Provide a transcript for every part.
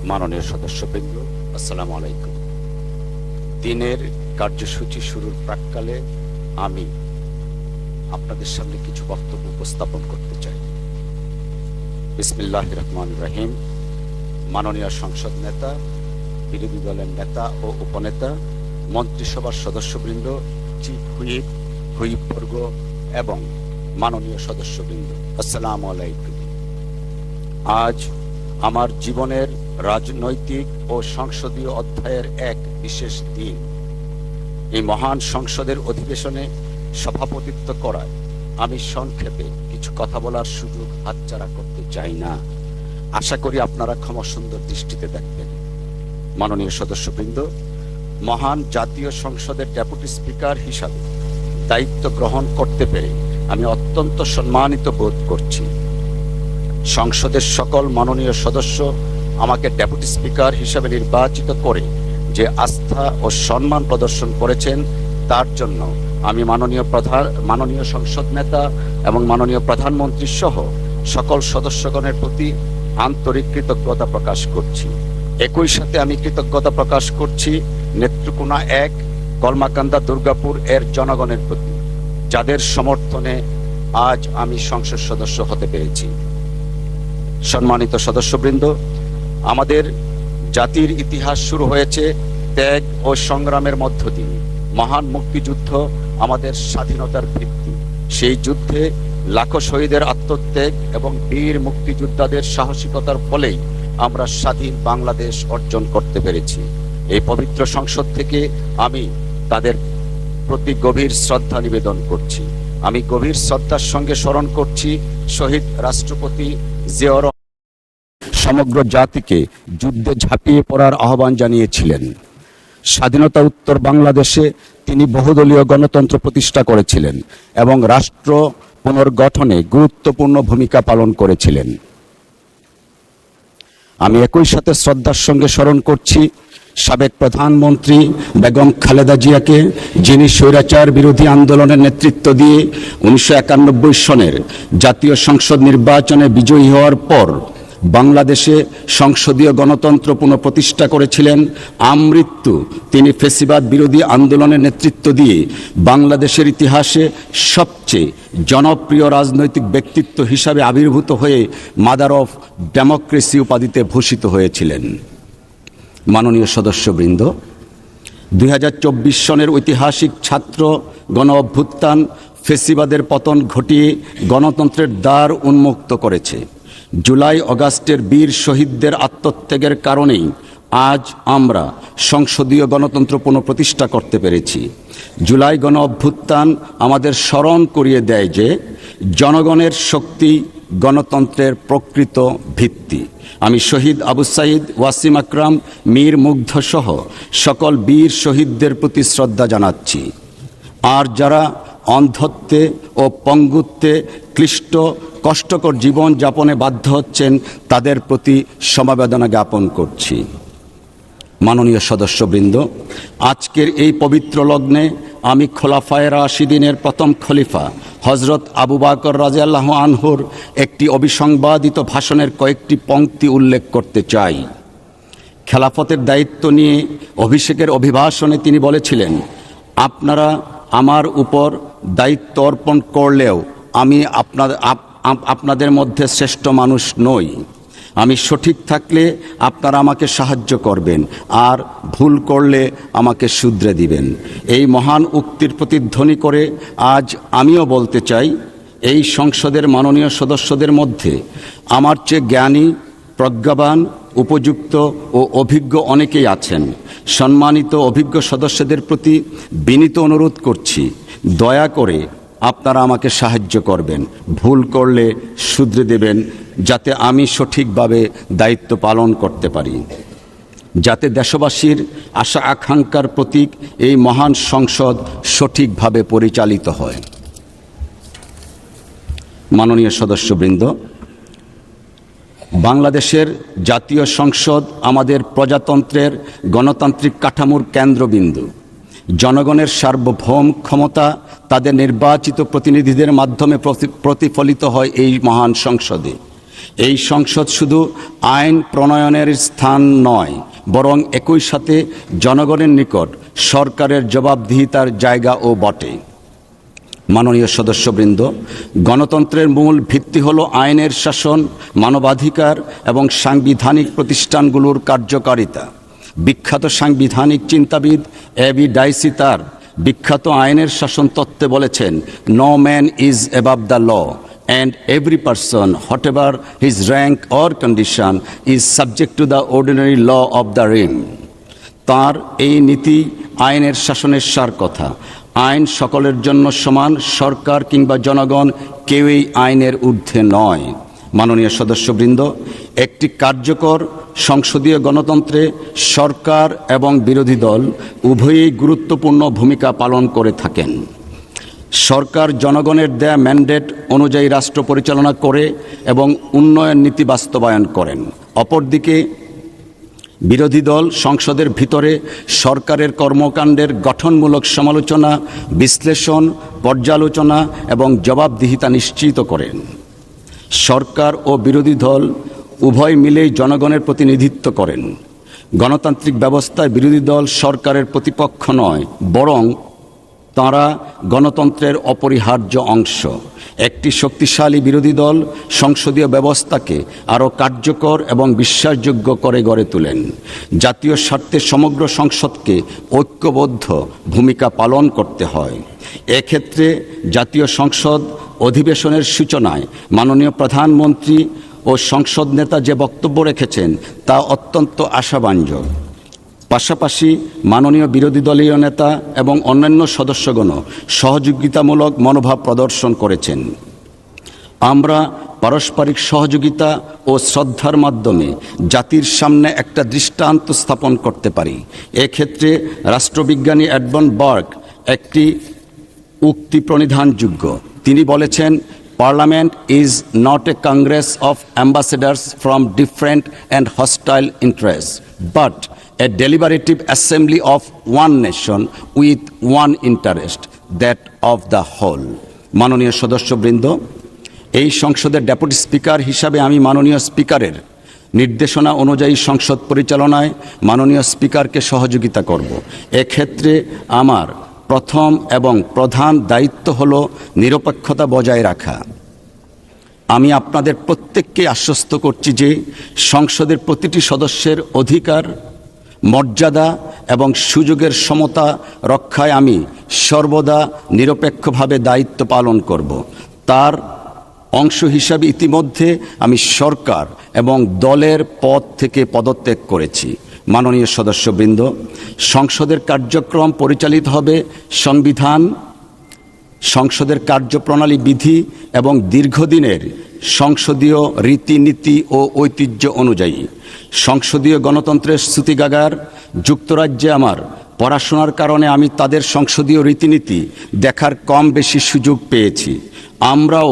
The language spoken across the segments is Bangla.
মাননীয় সদস্যবৃন্দ, আসসালামু আলাইকুম। দিনের কার্যসূচি শুরুর প্রাক্কালে আমি আপনাদের সামনে কিছু বক্তব্য উপস্থাপন করতে চাই। বিসমিল্লাহির রহমানির রহিম। মাননীয় সংসদ নেতা, বিরোধী দলের নেতা ও উপনেতা, মন্ত্রিসভার সদস্যবৃন্দ, চিফ হুইপ, হুইপবর্গ এবং মাননীয় সদস্যবৃন্দ, আসসালামু আলাইকুম। আজ আমার জীবনের রাজনৈতিক ও সংসদীয় অধ্যায়ের এক বিশেষ দিন। এই মহান সংসদের অধিবেশনে সভাপতিত্ব করায় আমি সংক্ষেপে কিছু কথা বলার সুযোগ হাতছাড়া করতে চাই না। আশা করি আপনারা ক্ষমাসুন্দর দৃষ্টিতে দেখবেন। মাননীয় সদস্যবৃন্দ, মহান জাতীয় সংসদের ডেপুটি স্পিকার হিসাবে দায়িত্ব গ্রহণ করতে পেরে আমি অত্যন্ত সম্মানিত বোধ করছি। সংসদের সকল মাননীয় সদস্য আমাকে ডেপুটি স্পিকার হিসাবে নির্বাচিত করে যে আস্থা ও সম্মান প্রদর্শন করেছেন, তার জন্য আমি মাননীয় সংসদ নেতা এবং মাননীয় প্রধানমন্ত্রী সহ সকল সদস্যগণের প্রতি আন্তরিক কৃতজ্ঞতা প্রকাশ করছি। একই সাথে আমি কৃতজ্ঞতা প্রকাশ করছি নেত্রকোনা 1, কলমাকান্দা, দুর্গাপুর এর জনগণের প্রতি, যাদের সমর্থনে আজ আমি সংসদ সদস্য হতে পেরেছি। সম্মানিত সদস্যবৃন্দ, আমাদের জাতির ইতিহাস শুরু হয়েছে ত্যাগ ও সংগ্রামের মধ্য দিয়ে। মহান মুক্তিযুদ্ধ আমাদের স্বাধীনতার ভিত্তি। সেই যুদ্ধে লাখো শহীদের আত্মত্যাগ এবং বীর মুক্তিযোদ্ধাদের সাহসিকতার ফলেই আমরা স্বাধীন বাংলাদেশ অর্জন করতে পেরেছি। এই পবিত্র সংসদ থেকে আমি তাদের প্রতি গভীর শ্রদ্ধা নিবেদন করছি। আমি গভীর শ্রদ্ধার সঙ্গে স্মরণ করছি শহীদ রাষ্ট্রপতি জিয়াউর রহমান সমগ্র জাতিকে যুদ্ধে ঝাঁপিয়ে পড়ার আহ্বান জানিয়েছিলেন। স্বাধীনতা উত্তর বাংলাদেশে তিনি বহুদলীয় গণতন্ত্র প্রতিষ্ঠা করেছিলেন এবং রাষ্ট্র পুনর্গঠনে গুরুত্বপূর্ণ ভূমিকা পালন করেছিলেন। আমি একই সাথে শ্রদ্ধার সঙ্গে স্মরণ করছি সাবেক প্রধানমন্ত্রী বেগম খালেদা জিয়াকে, যিনি স্বৈরাচার বিরোধী আন্দোলনের নেতৃত্ব দিয়ে 1991 সনের জাতীয় সংসদ নির্বাচনে বিজয়ী হওয়ার পর বাংলাদেশে সংসদীয় গণতন্ত্র পুনঃপ্রতিষ্ঠা করেছিলেন। আমৃত্যু তিনি ফ্যাসিবাদ বিরোধী আন্দোলনের নেতৃত্ব দিয়ে বাংলাদেশের ইতিহাসে সবচেয়ে জনপ্রিয় রাজনৈতিক ব্যক্তিত্ব হিসাবে আবির্ভূত হয়ে মাদার অফ ডেমোক্রেসি উপাধিতে ভূষিত হয়েছিলেন। মাননীয় সদস্যবৃন্দ, 2024 সনের ঐতিহাসিক ছাত্র গণ অভ্যুত্থান ফ্যাসিবাদের পতন ঘটিয়ে গণতন্ত্রের দ্বার উন্মুক্ত করেছে। জুলাই অগাস্টের বীর শহীদদের আত্মত্যাগের কারণেই আজ আমরা সংসদীয় গণতন্ত্র পুনঃপ্রতিষ্ঠা করতে পেরেছি। জুলাই গণ অভ্যুত্থান আমাদের স্মরণ করিয়ে দেয় যে জনগণের শক্তি গণতন্ত্রের প্রকৃত ভিত্তি। আমি শহীদ আবু সাঈদ, ওয়াসিম আকরাম, মীর মুগ্ধ সহ সকল বীর শহীদদের প্রতি শ্রদ্ধা জানাচ্ছি। আর যারা অন্ধত্বে ও পঙ্গুত্বে ক্লিষ্ট কষ্টকর জীবন যাপনে বাধ্য হচ্ছেন, তাদের প্রতি সমবেদনা জ্ঞাপন করছি। মাননীয় সদস্যবৃন্দ, আজকের এই পবিত্র লগ্নে আমি খোলাফায়ে রাশিদিনের প্রথম খলিফা হজরত আবু বকর রাদিয়াল্লাহু আনহুর একটি অবিসংবাদিত ভাষণের কয়েকটি পংক্তি উল্লেখ করতে চাই। খেলাফতের দায়িত্ব নিয়ে অভিষেকের অভিভাষণে তিনি বলেছিলেন, আপনারা আমার উপর দায়িত্ব অর্পণ করলেও আমি আপনাদের মধ্যে শ্রেষ্ঠ মানুষ নই। আমি সঠিক থাকলে আপনারা আমাকে সাহায্য করবেন, আর ভুল করলে আমাকে শুধরে দিবেন। এই মহান উক্তির প্রতিধ্বনি করে আজ আমিও বলতে চাই, এই সংসদের মাননীয় সদস্যদের মধ্যে আমার চেয়ে জ্ঞানী, প্রজ্ঞাবান, উপযুক্ত ও অভিজ্ঞ অনেকেই আছেন। সম্মানিত অভিজ্ঞ সদস্যদের প্রতি বিনীত অনুরোধ করছি, দয়া করে আপনারা আমাকে সাহায্য করবেন, ভুল করলে শুধরে দেবেন, যাতে আমি সঠিকভাবে দায়িত্ব পালন করতে পারি, যাতে দেশবাসীর আশা আকাঙ্ক্ষার প্রতীক এই মহান সংসদ সঠিকভাবে পরিচালিত হয়। মাননীয় সদস্যবৃন্দ, বাংলাদেশের জাতীয় সংসদ আমাদের প্রজাতন্ত্রের গণতান্ত্রিক কাঠামোর কেন্দ্রবিন্দু। জনগণের সার্বভৌম ক্ষমতা তাদের নির্বাচিত প্রতিনিধিদের মাধ্যমে প্রতিফলিত হয় এই মহান সংসদে। এই সংসদ শুধু আইন প্রণয়নের স্থান নয়, বরং একই সাথে জনগণের নিকট সরকারের জবাবদিহিতার জায়গাও বটে। মাননীয় সদস্যবৃন্দ, গণতন্ত্রের মূল ভিত্তি হলো আইনের শাসন, মানবাধিকার এবং সাংবিধানিক প্রতিষ্ঠানগুলোর কার্যকারিতা। বিখ্যাত সাংবিধানিক চিন্তাবিদ এবি ডাইসি তার বিখ্যাত আইনের শাসন তত্ত্বে বলেছেন, no man is above the law and every person, whatever his rank or condition, is subject to the ordinary law of the realm. তার এই নীতি আইনের শাসনের সার কথা। আইন সকলের জন্য সমান, সরকার কিংবা জনগণ কেউই আইনের ঊর্ধ্বে নয়। মাননীয় সদস্যবৃন্দ, একটি কার্যকর সংসদীয় গণতন্ত্রে সরকার এবং বিরোধী দল উভয়ই গুরুত্বপূর্ণ ভূমিকা পালন করে থাকেন। সরকার জনগণের দেয়া ম্যান্ডেট অনুযায়ী রাষ্ট্র পরিচালনা করে এবং উন্নয়ন নীতি বাস্তবায়ন করেন। অপরদিকে বিরোধী দল সংসদের ভিতরে সরকারের কর্মকাণ্ডের গঠনমূলক সমালোচনা, বিশ্লেষণ, পর্যালোচনা এবং জবাবদিহিতা নিশ্চিত করেন। সরকার ও বিরোধী দল উভয় মিলেই জনগণের প্রতিনিধিত্ব করেন। গণতান্ত্রিক ব্যবস্থায় বিরোধী দল সরকারের প্রতিপক্ষ নয়, বরং তাঁরা গণতন্ত্রের অপরিহার্য অংশ। একটি শক্তিশালী বিরোধী দল সংসদীয় ব্যবস্থাকে আরও কার্যকর এবং বিশ্বাসযোগ্য করে গড়ে তোলেন। জাতীয় স্বার্থে সমগ্র সংসদকে ঐক্যবদ্ধ ভূমিকা পালন করতে হয়। এক্ষেত্রে জাতীয় সংসদ অধিবেশনের সূচনায় মাননীয় প্রধানমন্ত্রী ও সংসদ নেতা যে বক্তব্য রেখেছেন তা অত্যন্ত আশাব্যঞ্জক। পাশাপাশি মাননীয় বিরোধী দলীয় নেতা এবং অন্যান্য সদস্যগণও সহযোগিতামূলক মনোভাব প্রদর্শন করেছেন। আমরা পারস্পরিক সহযোগিতা ও শ্রদ্ধার মাধ্যমে জাতির সামনে একটা দৃষ্টান্ত স্থাপন করতে পারি। এক্ষেত্রে রাষ্ট্রবিজ্ঞানী এডমন্ড বার্গ একটি উক্তি প্রণিধানযোগ্য। তিনি বলেছেন, Parliament is not a congress of ambassadors from different and hostile interests, but a deliberative assembly of one nation with one interest, that of the whole. মাননীয় সদস্যবৃন্দ, এই সংসদের ডেপুটি স্পিকার হিসাবে আমি মাননীয় স্পিকারের নির্দেশনা অনুযায়ী সংসদ পরিচালনায় মাননীয় স্পিকারকে সহযোগিতা করব। এক্ষেত্রে আমার প্রথম এবং প্রধান দায়িত্ব হল নিরপেক্ষতা বজায় রাখা। আমি আপনাদের প্রত্যেককে আশ্বস্ত করছি যে সংসদের প্রতিটি সদস্যের অধিকার, মর্যাদা এবং সুযোগের সমতা রক্ষায় আমি সর্বদা নিরপেক্ষভাবে দায়িত্ব পালন করব। তার অংশ হিসাবে ইতিমধ্যে আমি সরকার এবং দলের পদ থেকে পদত্যাগ করেছি। মাননীয় সদস্যবৃন্দ, সংসদের কার্যক্রম পরিচালিত হবে সংবিধান, সংসদের কার্যপ্রণালী বিধি এবং দীর্ঘদিনের সংসদীয় রীতিনীতি ও ঐতিহ্য অনুযায়ী। সংসদীয় গণতন্ত্রের স্তুতিগাগার যুক্তরাজ্যে আমার পড়াশোনার কারণে আমি তাদের সংসদীয় রীতিনীতি দেখার কম বেশি সুযোগ পেয়েছি। আমরাও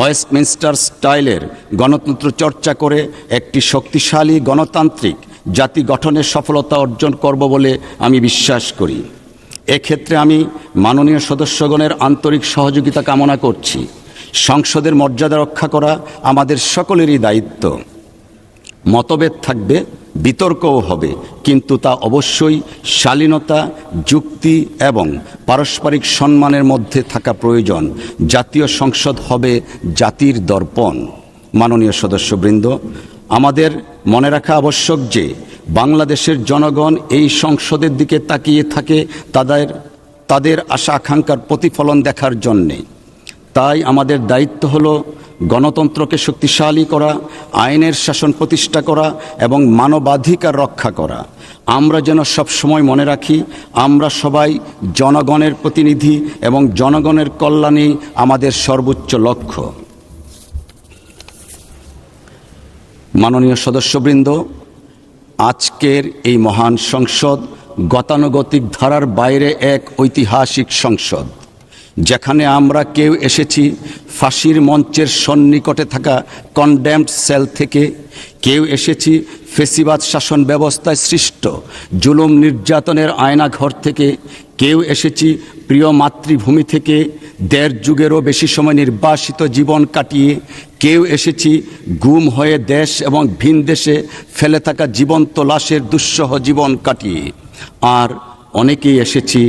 ওয়েস্টমিনস্টার স্টাইলের গণতন্ত্র চর্চা করে একটি শক্তিশালী গণতান্ত্রিক জাতি গঠনের সফলতা অর্জন করব বলে আমি বিশ্বাস করি। এক্ষেত্রে আমি মাননীয় সদস্যগণের আন্তরিক সহযোগিতা কামনা করছি। সংসদের মর্যাদা রক্ষা করা আমাদের সকলেরই দায়িত্ব। মতভেদ থাকবে, বিতর্কও হবে, কিন্তু তা অবশ্যই শালীনতা, যুক্তি এবং পারস্পরিক সম্মানের মধ্যে থাকা প্রয়োজন। জাতীয় সংসদ হবে জাতির দর্পণ। মাননীয় সদস্যবৃন্দ, আমাদের মনে রাখা আবশ্যক যে বাংলাদেশের জনগণ এই সংসদের দিকে তাকিয়ে থাকে তাদের আশা আকাঙ্ক্ষার প্রতিফলন দেখার জন্যে। তাই আমাদের দায়িত্ব হলো গণতন্ত্রকে শক্তিশালী করা, আইনের শাসন প্রতিষ্ঠা করা এবং মানবাধিকার রক্ষা করা। আমরা যেন সবসময় মনে রাখি, আমরা সবাই জনগণের প্রতিনিধি এবং জনগণের কল্যাণই আমাদের সর্বোচ্চ লক্ষ্য। মাননীয় সদস্যবৃন্দ, আজকের এই মহান সংসদ গতানুগতিক ধারার বাইরে এক ঐতিহাসিক সংসদ। যেখানে আমরা কেউ এসেছি ফাঁসির মঞ্চের সন্নিকটে থাকা কনডেমড সেল থেকে, কেউ এসেছি ফেসিবাদ শাসন ব্যবস্থায় সৃষ্ট জুলুম নির্যাতনের আয়নাঘর থেকে, কেউ এসেছি প্রিয় মাতৃভূমি থেকে দেড় যুগেরও বেশি সময় নির্বাসিত জীবন কাটিয়ে, কেউ এসেছি গুম হয়ে দেশ এবং ভিন দেশে ফেলে থাকা জীবন্ত লাশের দুঃসহ জীবন কাটিয়ে, আর অনেকেই এসেছি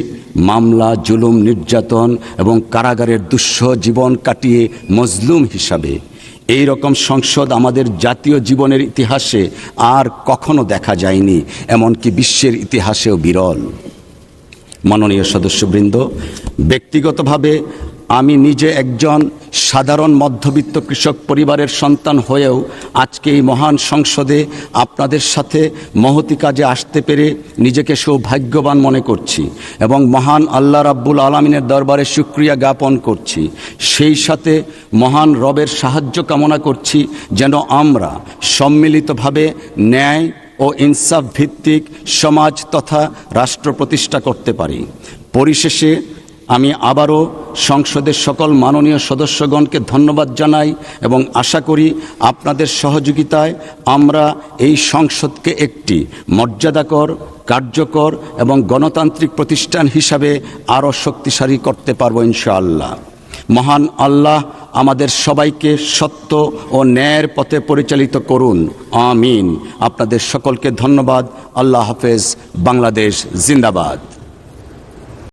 মামলা, জুলুম, নির্যাতন এবং কারাগারের দুঃসহ জীবন কাটিয়ে মজলুম হিসাবে। এই রকম সংসদ আমাদের জাতীয় জীবনের ইতিহাসে আর কখনো দেখা যায়নি, এমনকি বিশ্বের ইতিহাসেও বিরল। মাননীয় সদস্যবৃন্দ, ব্যক্তিগতভাবে আমি নিজে একজন সাধারণ মধ্যবিত্ত কৃষক পরিবারের সন্তান হয়েও আজকে এই মহান সংসদে আপনাদের সাথে মহতি কাজে আসতে পেরে নিজেকে সৌভাগ্যবান মনে করছি এবং মহান আল্লাহ রাব্বুল আলামিনের দরবারে শুকরিয়া জ্ঞাপন করছি। সেই সাথে মহান রবের সাহায্য কামনা করছি যেন আমরা সম্মিলিতভাবে ন্যায় ও ইনসাফ ভিত্তিক সমাজ তথা রাষ্ট্র প্রতিষ্ঠা করতে পারি। পরিশেষে আমি আবারও সংসদের সকল মাননীয় সদস্যগণকে ধন্যবাদ জানাই এবং আশা করি আপনাদের সহযোগিতায় আমরা এই সংসদকে একটি মর্যাদাকর, কার্যকর এবং গণতান্ত্রিক প্রতিষ্ঠান হিসাবে আরও শক্তিশালী করতে পারব ইনশাআল্লাহ। মহান আল্লাহ আমাদের সবাইকে সত্য ও ন্যায়ের পথে পরিচালিত করুন, আমিন। আপনাদের সকলকে ধন্যবাদ। আল্লাহ হাফেজ। বাংলাদেশ জিন্দাবাদ।